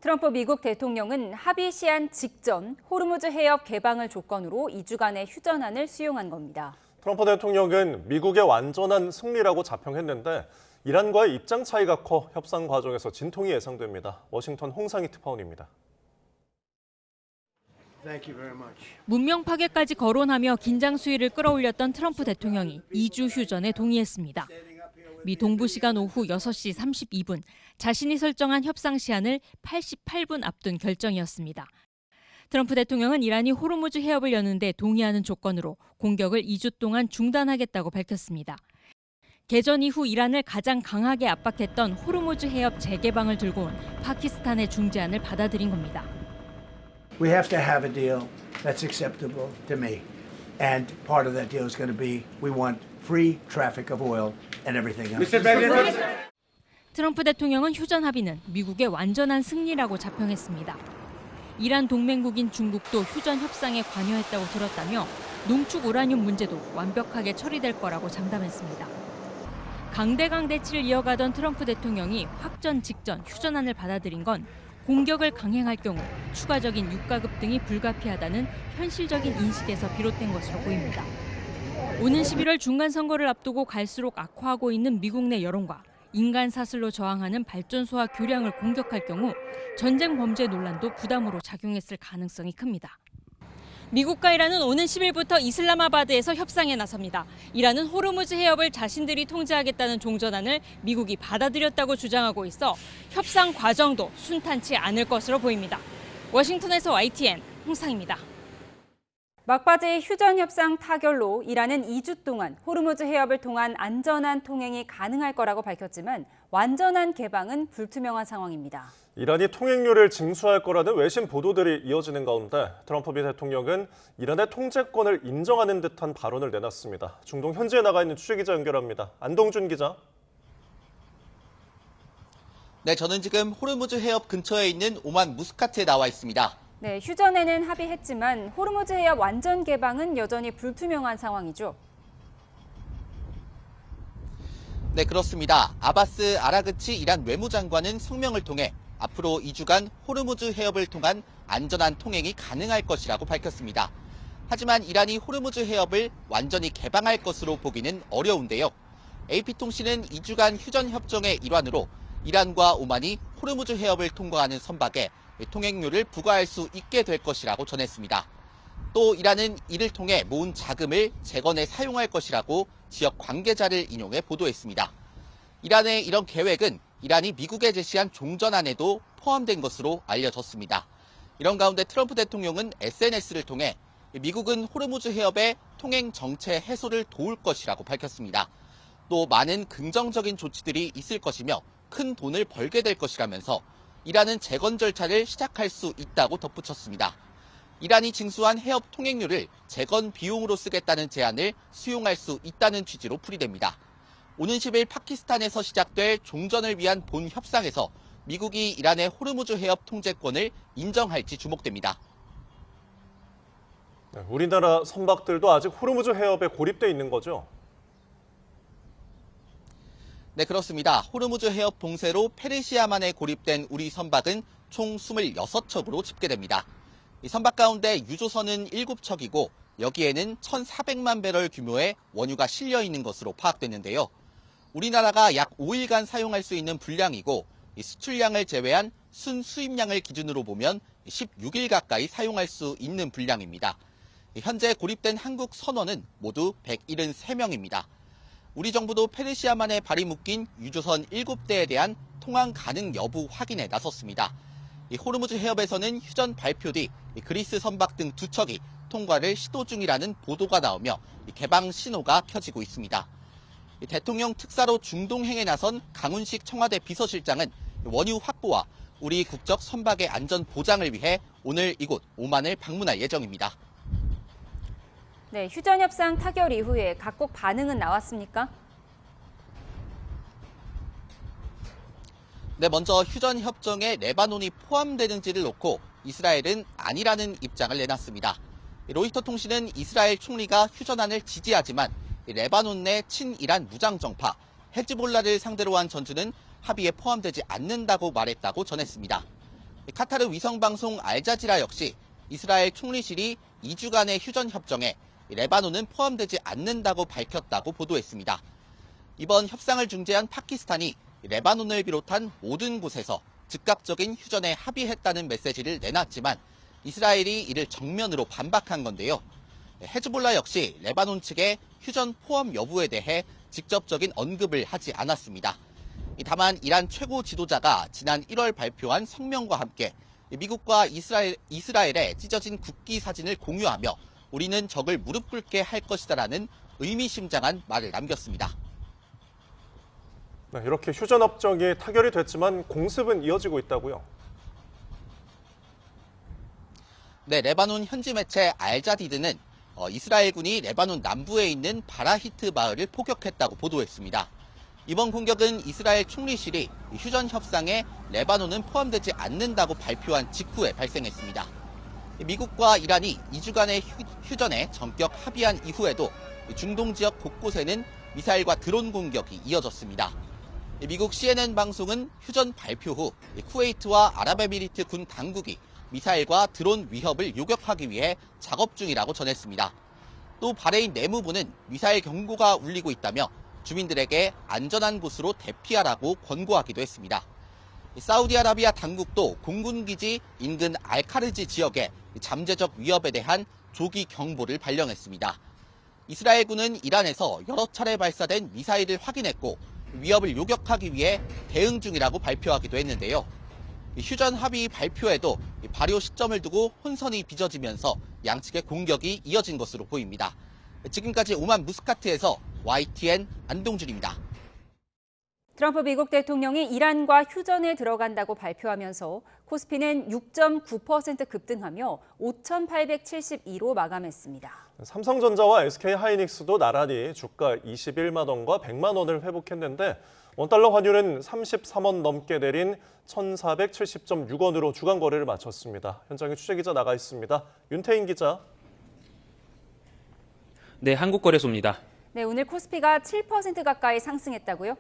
트럼프 미국 대통령은 합의 시한 직전 호르무즈 해협 개방을 조건으로 2주간의 휴전안을 수용한 겁니다. 트럼프 대통령은 미국의 완전한 승리라고 자평했는데 이란과의 입장 차이가 커 협상 과정에서 진통이 예상됩니다. 워싱턴 홍상희 특파원입니다. 문명 파괴까지 거론하며 긴장 수위를 끌어올렸던 트럼프 대통령이 2주 휴전에 동의했습니다. 미 동부 시간 오후 6시 32분, 자신이 설정한 협상 시한을 88분 앞둔 결정이었습니다. 트럼프 대통령은 이란이 호르무즈 해협을 여는 데 동의하는 조건으로 공격을 2주 동안 중단하겠다고 밝혔습니다. 개전 이후 이란을 가장 강하게 압박했던 호르무즈 해협 재개방을 들고 온 파키스탄의 중재안을 받아들인 겁니다. We have to have a deal that's acceptable to me. And part of that deal is going to be we want free traffic of oil and everything else. 트럼프 대통령은 휴전 합의는 미국의 완전한 승리라고 자평했습니다. 이란 동맹국인 중국도 휴전 협상에 관여했다고 들었다며 농축 우라늄 문제도 완벽하게 처리될 거라고 장담했습니다. 강대강 대치를 이어가던 트럼프 대통령이 확전 직전 휴전안을 받아들인 건 공격을 강행할 경우 추가적인 유가급 등이 불가피하다는 현실적인 인식에서 비롯된 것으로 보입니다. 오는 11월 중간선거를 앞두고 갈수록 악화하고 있는 미국 내 여론과 인간 사슬로 저항하는 발전소와 교량을 공격할 경우 전쟁 범죄 논란도 부담으로 작용했을 가능성이 큽니다. 미국과 이란은 오는 10일부터 이슬라마바드에서 협상에 나섭니다. 이란은 호르무즈 해협을 자신들이 통제하겠다는 종전안을 미국이 받아들였다고 주장하고 있어 협상 과정도 순탄치 않을 것으로 보입니다. 워싱턴에서 YTN 홍상입니다. 막바지 휴전 협상 타결로 이란은 2주 동안 호르무즈 해협을 통한 안전한 통행이 가능할 거라고 밝혔지만 완전한 개방은 불투명한 상황입니다. 이란이 통행료를 징수할 거라는 외신 보도들이 이어지는 가운데 트럼프 미 대통령은 이란의 통제권을 인정하는 듯한 발언을 내놨습니다. 중동 현지에 나가 있는 취재기자 연결합니다. 안동준 기자. 네, 저는 지금 호르무즈 해협 근처에 있는 오만 무스카트에 나와 있습니다. 네, 휴전에는 합의했지만 호르무즈 해협 완전 개방은 여전히 불투명한 상황이죠. 네, 그렇습니다. 아바스 아라그치 이란 외무장관은 성명을 통해 앞으로 2주간 호르무즈 해협을 통한 안전한 통행이 가능할 것이라고 밝혔습니다. 하지만 이란이 호르무즈 해협을 완전히 개방할 것으로 보기는 어려운데요. AP통신은 2주간 휴전 협정의 일환으로 이란과 오만이 호르무즈 해협을 통과하는 선박에 통행료를 부과할 수 있게 될 것이라고 전했습니다. 또 이란은 이를 통해 모은 자금을 재건에 사용할 것이라고 지역 관계자를 인용해 보도했습니다. 이란의 이런 계획은 이란이 미국에 제시한 종전안에도 포함된 것으로 알려졌습니다. 이런 가운데 트럼프 대통령은 SNS를 통해 미국은 호르무즈 해협의 통행 정체 해소를 도울 것이라고 밝혔습니다. 또 많은 긍정적인 조치들이 있을 것이며 큰 돈을 벌게 될 것이라면서 이란은 재건 절차를 시작할 수 있다고 덧붙였습니다. 이란이 징수한 해협 통행료를 재건 비용으로 쓰겠다는 제안을 수용할 수 있다는 취지로 풀이됩니다. 오는 10일 파키스탄에서 시작될 종전을 위한 본 협상에서 미국이 이란의 호르무즈 해협 통제권을 인정할지 주목됩니다. 우리나라 선박들도 아직 호르무즈 해협에 고립돼 있는 거죠? 네, 그렇습니다. 호르무즈 해협 봉쇄로 페르시아만에 고립된 우리 선박은 총 26척으로 집계됩니다. 이 선박 가운데 유조선은 7척이고 여기에는 1,400만 배럴 규모의 원유가 실려 있는 것으로 파악됐는데요. 우리나라가 약 5일간 사용할 수 있는 분량이고 이 수출량을 제외한 순수입량을 기준으로 보면 16일 가까이 사용할 수 있는 분량입니다. 현재 고립된 한국 선원은 모두 173명입니다. 우리 정부도 페르시아만에 발이 묶인 유조선 7대에 대한 통항 가능 여부 확인에 나섰습니다. 호르무즈 해협에서는 휴전 발표 뒤 그리스 선박 등 2척이 통과를 시도 중이라는 보도가 나오며 개방 신호가 켜지고 있습니다. 대통령 특사로 중동행에 나선 강훈식 청와대 비서실장은 원유 확보와 우리 국적 선박의 안전 보장을 위해 오늘 이곳 오만을 방문할 예정입니다. 네, 휴전 협상 타결 이후에 각국 반응은 나왔습니까? 네, 먼저 휴전 협정에 레바논이 포함되는지를 놓고 이스라엘은 아니라는 입장을 내놨습니다. 로이터 통신은 이스라엘 총리가 휴전안을 지지하지만 레바논 내 친이란 무장정파 헤즈볼라를 상대로 한 전투는 합의에 포함되지 않는다고 말했다고 전했습니다. 카타르 위성방송 알자지라 역시 이스라엘 총리실이 2주간의 휴전 협정에 레바논은 포함되지 않는다고 밝혔다고 보도했습니다. 이번 협상을 중재한 파키스탄이 레바논을 비롯한 모든 곳에서 즉각적인 휴전에 합의했다는 메시지를 내놨지만 이스라엘이 이를 정면으로 반박한 건데요. 헤즈볼라 역시 레바논 측의 휴전 포함 여부에 대해 직접적인 언급을 하지 않았습니다. 다만 이란 최고 지도자가 지난 1월 발표한 성명과 함께 미국과 이스라엘의 찢어진 국기 사진을 공유하며 우리는 적을 무릎 꿇게 할 것이다라는 의미심장한 말을 남겼습니다. 네, 이렇게 휴전 협정이 타결이 됐지만 공습은 이어지고 있다고요? 네, 레바논 현지 매체 알자디드는 이스라엘군이 레바논 남부에 있는 바라히트 마을을 포격했다고 보도했습니다. 이번 공격은 이스라엘 총리실이 휴전 협상에 레바논은 포함되지 않는다고 발표한 직후에 발생했습니다. 미국과 이란이 2주간의 휴전에 전격 합의한 이후에도 중동 지역 곳곳에는 미사일과 드론 공격이 이어졌습니다. 미국 CNN 방송은 휴전 발표 후 쿠웨이트와 아랍에미리트 군 당국이 미사일과 드론 위협을 요격하기 위해 작업 중이라고 전했습니다. 또 바레인 내무부는 미사일 경고가 울리고 있다며 주민들에게 안전한 곳으로 대피하라고 권고하기도 했습니다. 사우디아라비아 당국도 공군기지 인근 알카르지 지역에 잠재적 위협에 대한 조기 경보를 발령했습니다. 이스라엘군은 이란에서 여러 차례 발사된 미사일을 확인했고 위협을 요격하기 위해 대응 중이라고 발표하기도 했는데요. 휴전 합의 발표에도 발효 시점을 두고 혼선이 빚어지면서 양측의 공격이 이어진 것으로 보입니다. 지금까지 오만 무스카트에서 YTN 안동준입니다. 트럼프 미국 대통령이 이란과 휴전에 들어간다고 발표하면서 코스피는 6.9% 급등하며 5,872로 마감했습니다. 삼성전자와 SK하이닉스도 나란히 주가 21만 원과 100만 원을 회복했는데 원달러 환율은 33원 넘게 내린 1,470.6원으로 주간 거래를 마쳤습니다. 현장에 취재기자 나가 있습니다. 윤태인 기자. 네, 한국거래소입니다. 네, 오늘 코스피가 7% 가까이 상승했다고요?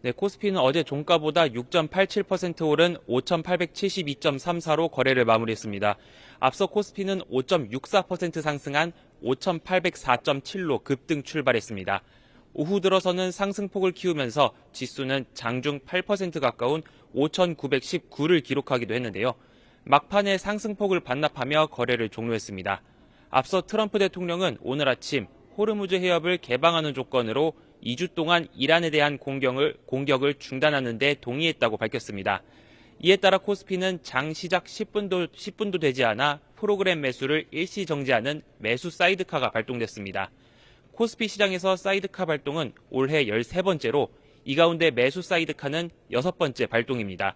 네, 코스피는 어제 종가보다 6.87% 오른 5,872.34로 거래를 마무리했습니다. 앞서 코스피는 5.64% 상승한 5,804.7로 급등 출발했습니다. 오후 들어서는 상승폭을 키우면서 지수는 장중 8% 가까운 5,919를 기록하기도 했는데요. 막판에 상승폭을 반납하며 거래를 종료했습니다. 앞서 트럼프 대통령은 오늘 아침 호르무즈 해협을 개방하는 조건으로 2주 동안 이란에 대한 공격을 중단하는 데 동의했다고 밝혔습니다. 이에 따라 코스피는 장 시작 10분도 되지 않아 프로그램 매수를 일시 정지하는 매수 사이드카가 발동됐습니다. 코스피 시장에서 사이드카 발동은 올해 13번째로 이 가운데 매수 사이드카는 6번째 발동입니다.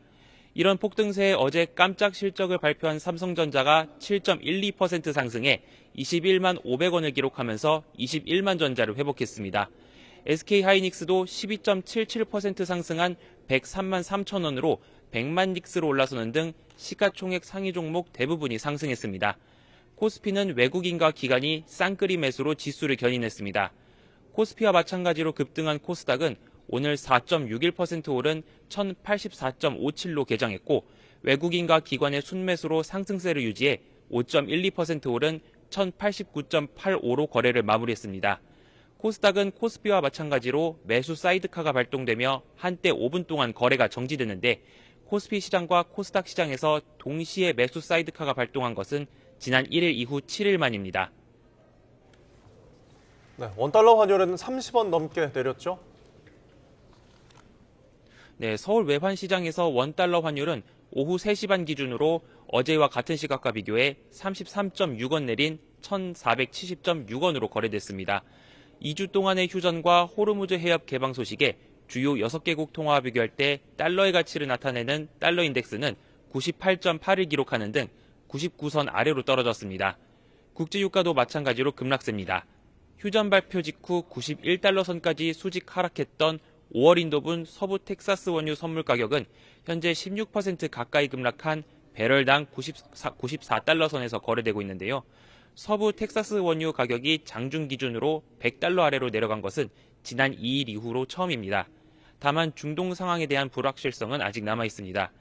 이런 폭등세에 어제 깜짝 실적을 발표한 삼성전자가 7.12% 상승해 21만 500원을 기록하면서 21만 전자를 회복했습니다. SK하이닉스도 12.77% 상승한 103만 3천 원으로 100만 닉스로 올라서는 등 시가총액 상위 종목 대부분이 상승했습니다. 코스피는 외국인과 기관이 쌍끌이 매수로 지수를 견인했습니다. 코스피와 마찬가지로 급등한 코스닥은 오늘 4.61% 오른 1084.57로 개장했고 외국인과 기관의 순매수로 상승세를 유지해 5.12% 오른 1089.85로 거래를 마무리했습니다. 코스닥은 코스피와 마찬가지로 매수 사이드카가 발동되며 한때 5분 동안 거래가 정지됐는데 코스피 시장과 코스닥 시장에서 동시에 매수 사이드카가 발동한 것은 지난 1일 이후 7일 만입니다. 네, 원달러 환율은 30원 넘게 내렸죠? 네, 서울 외환시장에서 원달러 환율은 오후 3시 반 기준으로 어제와 같은 시각과 비교해 33.6원 내린 1,470.6원으로 거래됐습니다. 2주 동안의 휴전과 호르무즈 해협 개방 소식에 주요 6개국 통화와 비교할 때 달러의 가치를 나타내는 달러 인덱스는 98.8을 기록하는 등 99선 아래로 떨어졌습니다. 국제유가도 마찬가지로 급락세입니다. 휴전 발표 직후 91달러 선까지 수직 하락했던 5월 인도분 서부 텍사스 원유 선물 가격은 현재 16% 가까이 급락한 배럴당 94달러 선에서 거래되고 있는데요. 서부 텍사스 원유 가격이 장중 기준으로 100달러 아래로 내려간 것은 지난 2일 이후로 처음입니다. 다만 중동 상황에 대한 불확실성은 아직 남아 있습니다.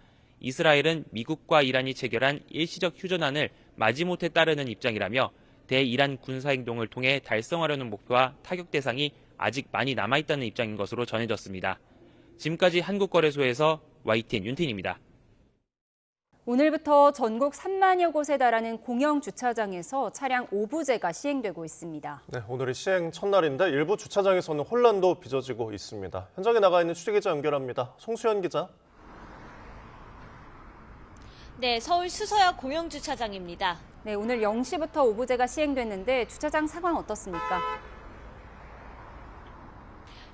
이스라엘은 미국과 이란이 체결한 일시적 휴전안을 마지못해 따르는 입장이라며 대이란 군사행동을 통해 달성하려는 목표와 타격 대상이 아직 많이 남아있다는 입장인 것으로 전해졌습니다. 지금까지 한국거래소에서 YTN 윤태인입니다. 오늘부터 전국 3만여 곳에 달하는 공영 주차장에서 차량 오부제가 시행되고 있습니다. 네, 오늘이 시행 첫날인데 일부 주차장에서는 혼란도 빚어지고 있습니다. 현장에 나가 있는 취재기자 연결합니다. 송수연 기자. 네, 서울 수서역 공영주차장입니다. 네, 오늘 0시부터 오부제가 시행됐는데 주차장 상황 어떻습니까?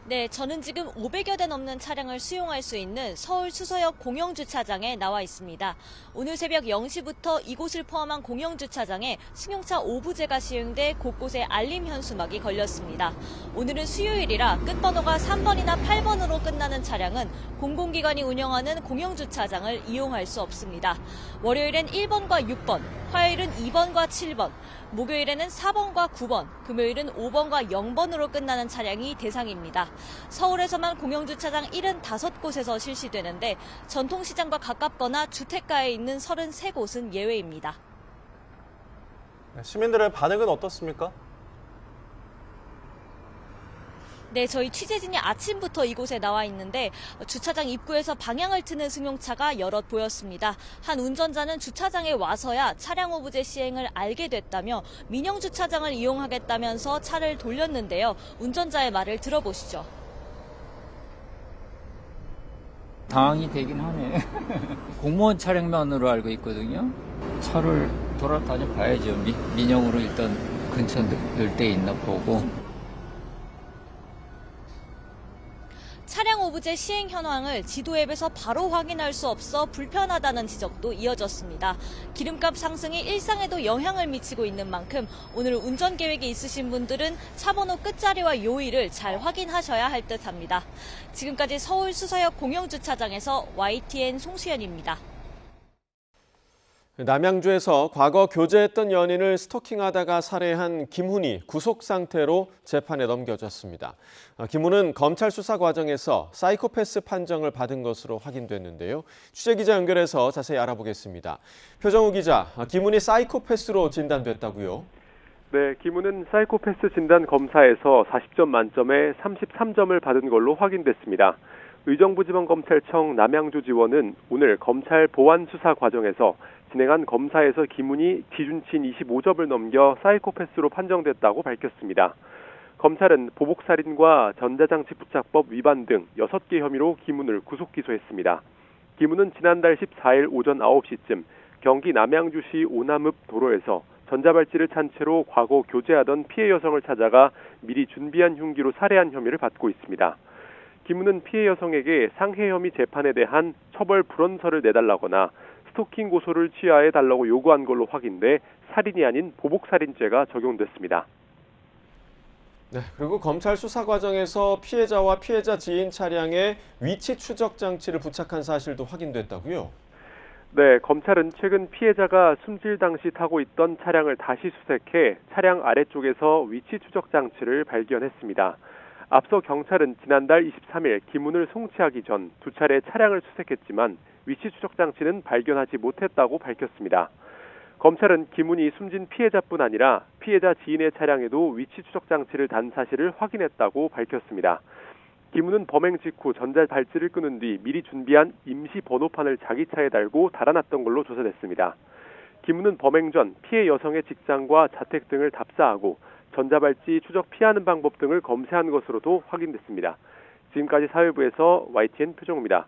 네, 저는 지금 500여 대 넘는 차량을 수용할 수 있는 서울 수서역 공영주차장에 나와 있습니다. 오늘 새벽 0시부터 이곳을 포함한 공영주차장에 승용차 오부제가 시행돼 곳곳에 알림 현수막이 걸렸습니다. 오늘은 수요일이라 끝번호가 3번이나 8번으로 끝나는 차량은 공공기관이 운영하는 공영주차장을 이용할 수 없습니다. 월요일엔 1번과 6번, 화요일은 2번과 7번, 목요일에는 4번과 9번, 금요일은 5번과 0번으로 끝나는 차량이 대상입니다. 서울에서만 공영주차장 75곳에서 실시되는데 전통시장과 가깝거나 주택가에 있는 33곳은 예외입니다. 시민들의 반응은 어떻습니까? 네, 저희 취재진이 아침부터 이곳에 나와 있는데 주차장 입구에서 방향을 트는 승용차가 여럿 보였습니다. 한 운전자는 주차장에 와서야 차량 오부제 시행을 알게 됐다며 민영 주차장을 이용하겠다면서 차를 돌렸는데요. 운전자의 말을 들어보시죠. 당황이 되긴 하네. 공무원 차량만으로 알고 있거든요. 차를 돌아다녀 봐야죠. 민영으로 일단 근처 늘 때 있나 보고. 차량 오부제 시행 현황을 지도 앱에서 바로 확인할 수 없어 불편하다는 지적도 이어졌습니다. 기름값 상승이 일상에도 영향을 미치고 있는 만큼 오늘 운전 계획이 있으신 분들은 차번호 끝자리와 요일을 잘 확인하셔야 할 듯합니다. 지금까지 서울 수서역 공영주차장에서 YTN 송수연입니다. 남양주에서 과거 교제했던 연인을 스토킹하다가 살해한 김훈이 구속 상태로 재판에 넘겨졌습니다. 김훈은 검찰 수사 과정에서 사이코패스 판정을 받은 것으로 확인됐는데요. 취재기자 연결해서 자세히 알아보겠습니다. 표정우 기자, 김훈이 사이코패스로 진단됐다고요? 네, 김훈은 사이코패스 진단 검사에서 40점 만점에 33점을 받은 걸로 확인됐습니다. 의정부지방검찰청 남양주 지원은 오늘 검찰 보완 수사 과정에서 진행한 검사에서 김훈이 기준치인 25점을 넘겨 사이코패스로 판정됐다고 밝혔습니다. 검찰은 보복살인과 전자장치 부착법 위반 등 6개 혐의로 김훈을 구속 기소했습니다. 김훈은 지난달 14일 오전 9시쯤 경기 남양주시 오남읍 도로에서 전자발찌를 찬 채로 과거 교제하던 피해 여성을 찾아가 미리 준비한 흉기로 살해한 혐의를 받고 있습니다. 김훈은 피해 여성에게 상해 혐의 재판에 대한 처벌 불원서를 내달라거나 스토킹 고소를 취하해달라고 요구한 걸로 확인돼 살인이 아닌 보복살인죄가 적용됐습니다. 네, 그리고 검찰 수사 과정에서 피해자와 피해자 지인 차량에 위치 추적 장치를 부착한 사실도 확인됐다고요? 네, 검찰은 최근 피해자가 숨질 당시 타고 있던 차량을 다시 수색해 차량 아래쪽에서 위치 추적 장치를 발견했습니다. 앞서 경찰은 지난달 23일 김훈을 송치하기 전 2차례 차량을 수색했지만 위치 추적 장치는 발견하지 못했다고 밝혔습니다. 검찰은 김훈이 숨진 피해자뿐 아니라 피해자 지인의 차량에도 위치 추적 장치를 단 사실을 확인했다고 밝혔습니다. 김훈은 범행 직후 전자발찌를 끄는 뒤 미리 준비한 임시 번호판을 자기 차에 달고 달아났던 걸로 조사됐습니다. 김훈은 범행 전 피해 여성의 직장과 자택 등을 답사하고 전자발찌 추적 피하는 방법 등을 검색한 것으로도 확인됐습니다. 지금까지 사회부에서 YTN 표정우입니다.